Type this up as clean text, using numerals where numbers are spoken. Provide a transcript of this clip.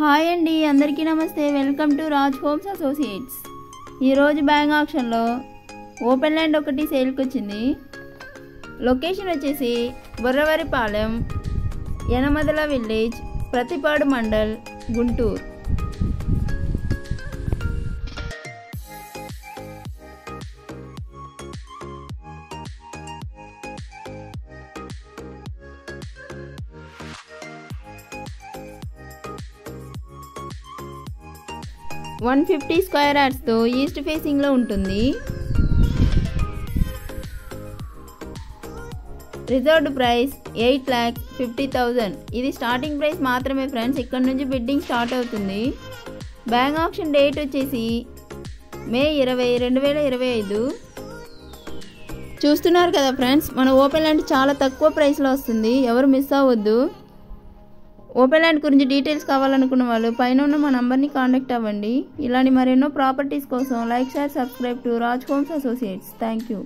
Hi అండి, అందరికీ నమస్తే. Welcome to Raj homes associates. ఈరోజు బ్యాంక్ ఆక్షన్లో ఓపెన్ ల్యాండ్ ఒకటి సేల్కి వచ్చింది. లొకేషన్ వచ్చేసి Borravaripalem, Yanamadala village, Prathipadu mandal, Guntur. One 150 square యార్డ్స్తో ఈస్ట్ ఫేసింగ్లో ఉంటుంది. Reserved price 8,50,000. ఇది స్టార్టింగ్ ప్రైస్ మాత్రమే ఫ్రెండ్స్. ఇక్కడ నుంచి బిడ్డింగ్ స్టార్ట్ అవుతుంది. బ్యాంక్ ఆక్షన్ డేట్ వచ్చేసి మే 20, 2025. చూస్తున్నారు కదా ఫ్రెండ్స్, మన ఓపెన్ ల్యాండ్ చాలా తక్కువ ప్రైస్లో వస్తుంది. ఎవరు మిస్ అవ్వద్దు. ఓపెన్ ల్యాండ్ గురించి డీటెయిల్స్ కావాలనుకున్న వాళ్ళు పైన ఉన్న మా నంబర్ని కాంటాక్ట్ అవ్వండి. ఇలాంటి మరెన్నో ప్రాపర్టీస్ కోసం like, share, subscribe to Raj homes associates. Thank you.